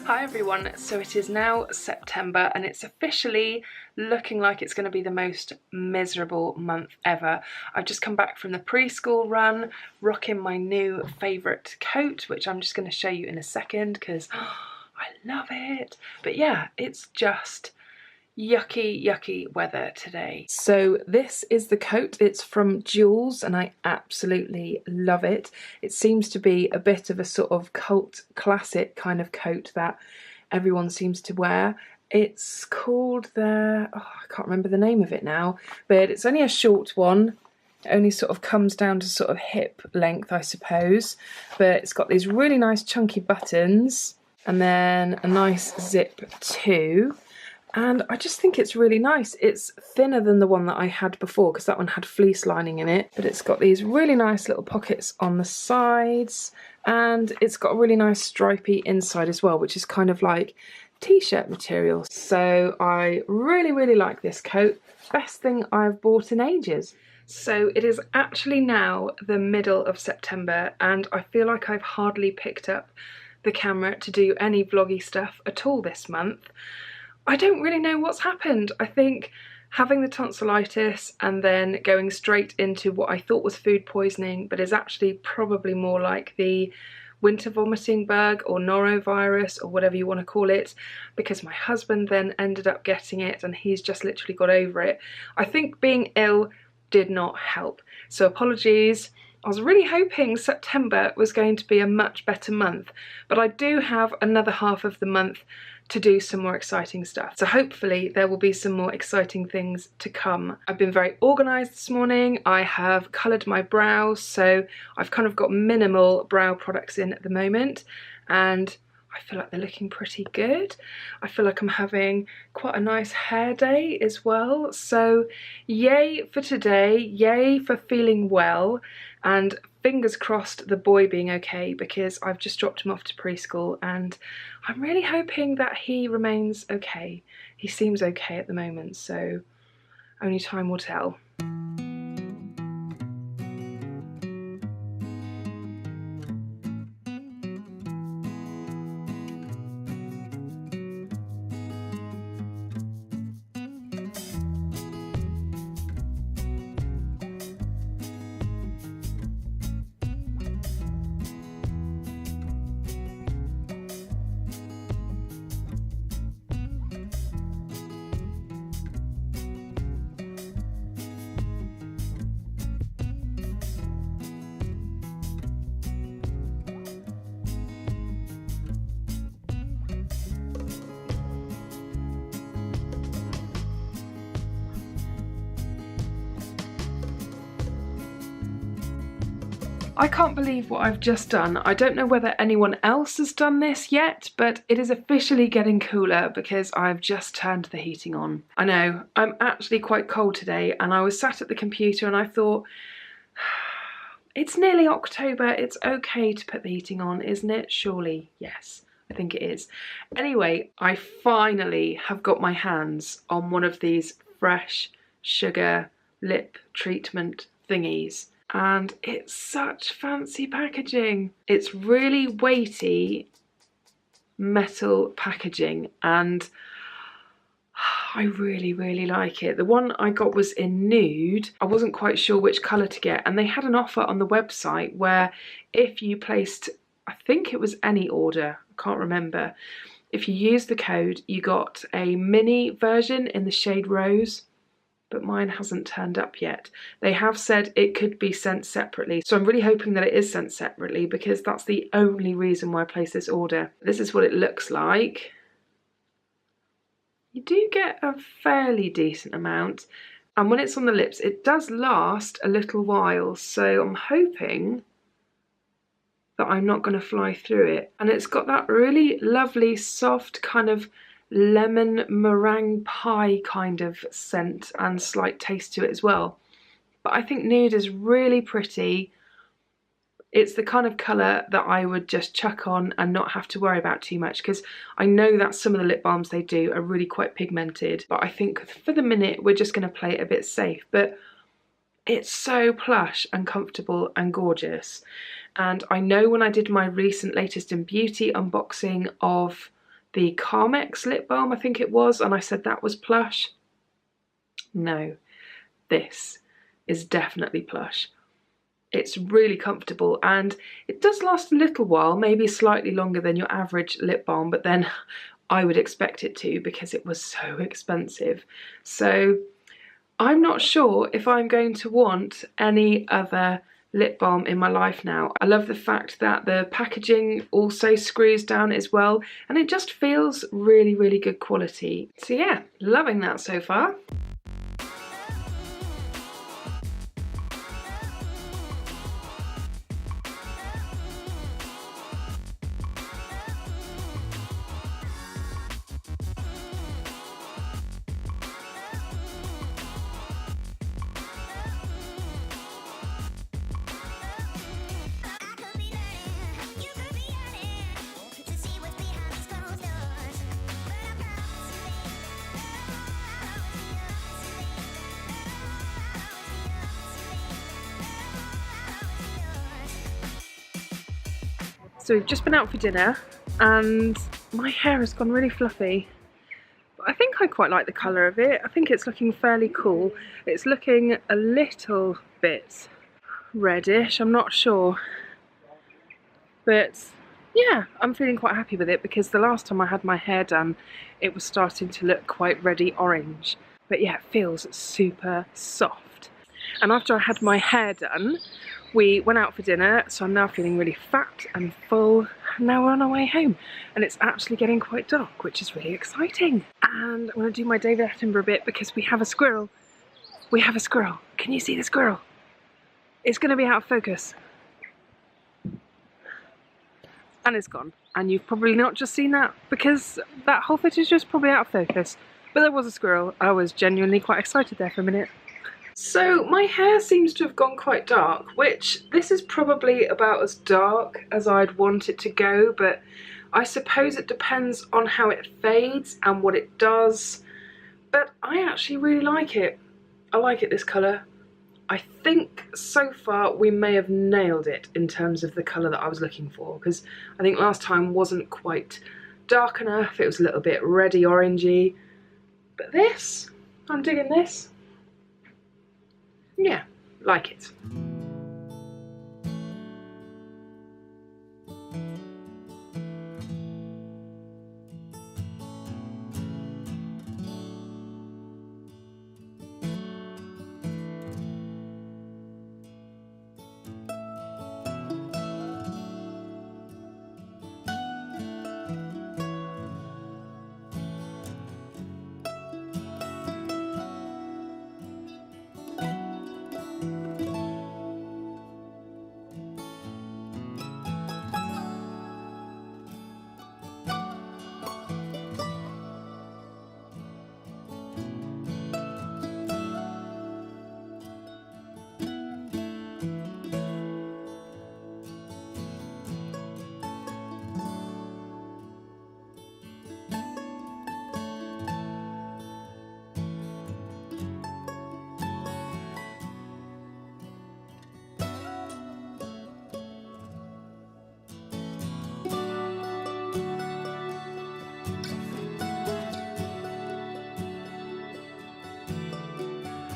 Hi everyone, so it is now September and it's officially looking like it's going to be the most miserable month ever. I've just come back from the preschool run, rocking my new favourite coat, which I'm just going to show you in a second because I love it. But yeah, it's just yucky weather today. So this is the coat. It's from Jules and I absolutely love it. It seems to be a bit of a sort of cult classic kind of coat that everyone seems to wear. It's called I can't remember the name of it now, but it's only a short one. It only sort of comes down to sort of hip length, I suppose, but it's got these really nice chunky buttons and then a nice zip too. And I just think it's really nice. It's thinner than the one that I had before because that one had fleece lining in it. But it's got these really nice little pockets on the sides. And it's got a really nice stripy inside as well, which is kind of like t-shirt material. So I really like this coat. Best thing I've bought in ages. So it is actually now the middle of September and I feel like I've hardly picked up the camera to do any vloggy stuff at all this month. I don't really know what's happened. I think having the tonsillitis and then going straight into what I thought was food poisoning but is actually probably more like the winter vomiting bug or norovirus or whatever you want to call it, because my husband then ended up getting it and he's just literally got over it. I think being ill did not help. So apologies. I was really hoping September was going to be a much better month, but I do have another half of the month to do some more exciting stuff. So hopefully there will be some more exciting things to come. I've been very organised this morning. I have coloured my brows, so I've kind of got minimal brow products in at the moment, and I feel like they're looking pretty good. I feel like I'm having quite a nice hair day as well. So yay for today, yay for feeling well, and fingers crossed the boy being okay because I've just dropped him off to preschool and I'm really hoping that he remains okay. He seems okay at the moment, so only time will tell. I can't believe what I've just done. I don't know whether anyone else has done this yet, but it is officially getting cooler because I've just turned the heating on. I know, I'm actually quite cold today and I was sat at the computer and I thought, it's nearly October, it's okay to put the heating on, isn't it? Surely, yes, I think it is. Anyway, I finally have got my hands on one of these fresh sugar lip treatment thingies. And it's such fancy packaging. It's really weighty metal packaging and I really like it. The one I got was in nude. I wasn't quite sure which colour to get and they had an offer on the website where if you placed, I think it was any order, I can't remember, if you used the code you got a mini version in the shade rose. But mine hasn't turned up yet. They have said it could be sent separately, so I'm really hoping that it is sent separately because that's the only reason why I placed this order. This is what it looks like. You do get a fairly decent amount, and when it's on the lips it does last a little while, so I'm hoping that I'm not going to fly through it. And it's got that really lovely soft kind of lemon meringue pie kind of scent and slight taste to it as well. But I think nude is really pretty. It's the kind of colour that I would just chuck on and not have to worry about too much, because I know that some of the lip balms they do are really quite pigmented, but I think for the minute we're just going to play it a bit safe. But it's so plush and comfortable and gorgeous. And I know when I did my recent Latest in Beauty unboxing of the Carmex lip balm, I think it was, and I said that was plush. No, this is definitely plush. It's really comfortable and it does last a little while, maybe slightly longer than your average lip balm, but then I would expect it to because it was so expensive. So I'm not sure if I'm going to want any other lip balm in my life now. I love the fact that the packaging also screws down as well, and it just feels really, really good quality. So yeah, loving that so far. So we've just been out for dinner and my hair has gone really fluffy. But I think I quite like the colour of it. I think it's looking fairly cool. It's looking a little bit reddish, I'm not sure. But yeah, I'm feeling quite happy with it because the last time I had my hair done, it was starting to look quite reddy orange. But yeah, it feels super soft. And after I had my hair done, we went out for dinner, so I'm now feeling really fat and full. Now we're on our way home, and it's actually getting quite dark, which is really exciting. And I'm going to do my David Attenborough bit because we have a squirrel. We have a squirrel. Can you see the squirrel? It's going to be out of focus. And it's gone. And you've probably not just seen that because that whole footage was probably out of focus. But there was a squirrel. I was genuinely quite excited there for a minute. So my hair seems to have gone quite dark, which this is probably about as dark as I'd want it to go, but I suppose it depends on how it fades and what it does. But I actually really like it. I like it this colour. I think so far we may have nailed it in terms of the colour that I was looking for, because I think last time wasn't quite dark enough, it was a little bit reddy orangey. But this, I'm digging this. Yeah, like it.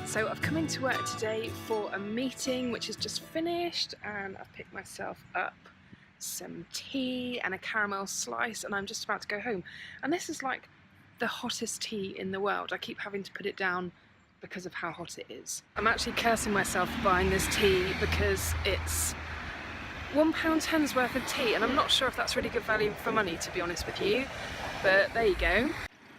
So I've come into work today for a meeting which has just finished, and I've picked myself up some tea and a caramel slice, and I'm just about to go home. And this is like the hottest tea in the world. I keep having to put it down because of how hot it is. I'm actually cursing myself for buying this tea because it's £1.10's worth of tea, and I'm not sure if that's really good value for money, to be honest with you, but there you go.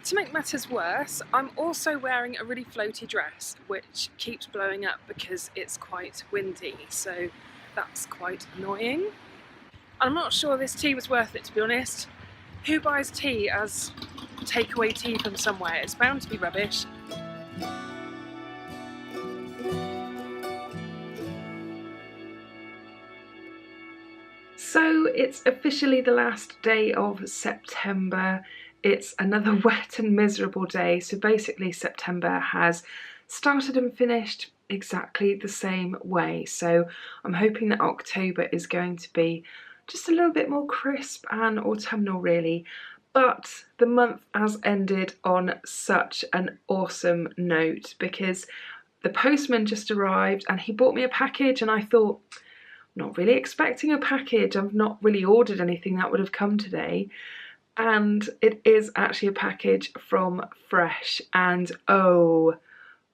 To make matters worse, I'm also wearing a really floaty dress which keeps blowing up because it's quite windy, so that's quite annoying. I'm not sure this tea was worth it, to be honest. Who buys tea as takeaway tea from somewhere? It's bound to be rubbish. So it's officially the last day of September. It's another wet and miserable day. So basically September has started and finished exactly the same way. So I'm hoping that October is going to be just a little bit more crisp and autumnal really. But the month has ended on such an awesome note because the postman just arrived and he brought me a package, and I thought, not really expecting a package. I've not really ordered anything that would have come today. And it is actually a package from Fresh, and oh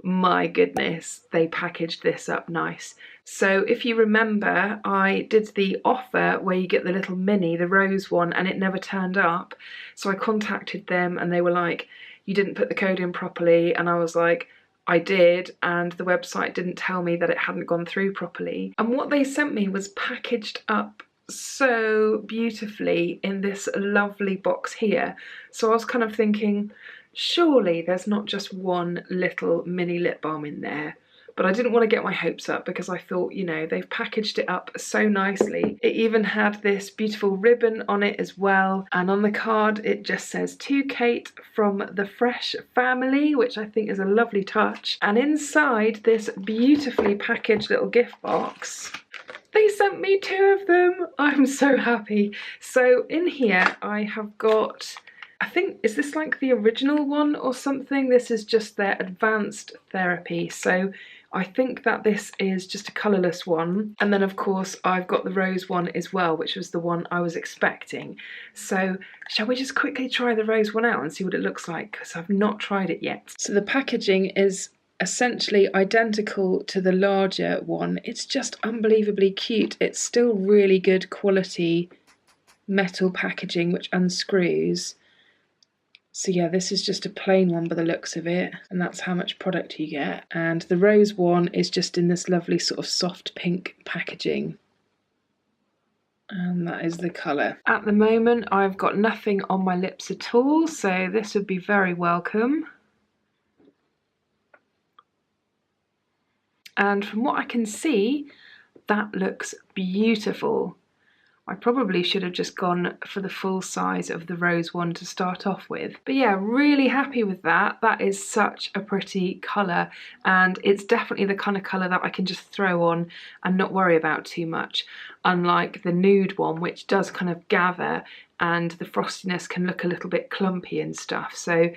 my goodness, they packaged this up nice. So if you remember, I did the offer where you get the little mini, the rose one, and it never turned up. So I contacted them and they were like, you didn't put the code in properly. And I was like, I did, and the website didn't tell me that it hadn't gone through properly. And what they sent me was packaged up so beautifully in this lovely box here. So I was kind of thinking, surely there's not just one little mini lip balm in there. But I didn't want to get my hopes up because I thought, you know, they've packaged it up so nicely. It even had this beautiful ribbon on it as well. And on the card, it just says, "To Kate from the Fresh family," which I think is a lovely touch. And inside this beautifully packaged little gift box, they sent me 2 of them. I'm so happy. So in here, I have got, I think, is this like the original one or something? This is just their advanced therapy. So I think that this is just a colourless one. And then of course I've got the rose one as well, which was the one I was expecting. So shall we just quickly try the rose one out and see what it looks like? Because I've not tried it yet. So the packaging is essentially identical to the larger one. It's just unbelievably cute. It's still really good quality metal packaging which unscrews. So yeah, this is just a plain one by the looks of it, and that's how much product you get. And the rose one is just in this lovely sort of soft pink packaging. And that is the colour. At the moment, I've got nothing on my lips at all, so this would be very welcome. And from what I can see, that looks beautiful. I probably should have just gone for the full size of the rose one to start off with. But yeah, really happy with that. That is such a pretty colour, and it's definitely the kind of colour that I can just throw on and not worry about too much, unlike the nude one, which does kind of gather and the frostiness can look a little bit clumpy and stuff. So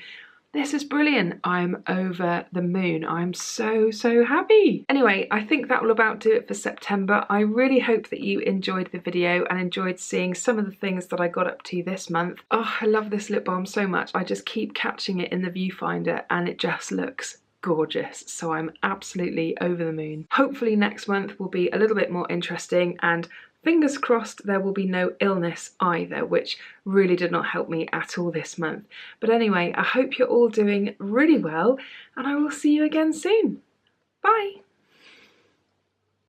this is brilliant. I'm over the moon. I'm so happy. Anyway, I think that will about do it for September. I really hope that you enjoyed the video and enjoyed seeing some of the things that I got up to this month. Oh, I love this lip balm so much. I just keep catching it in the viewfinder and it just looks gorgeous. So I'm absolutely over the moon. Hopefully next month will be a little bit more interesting, and fingers crossed there will be no illness either, which really did not help me at all this month. But anyway, I hope you're all doing really well, and I will see you again soon. Bye!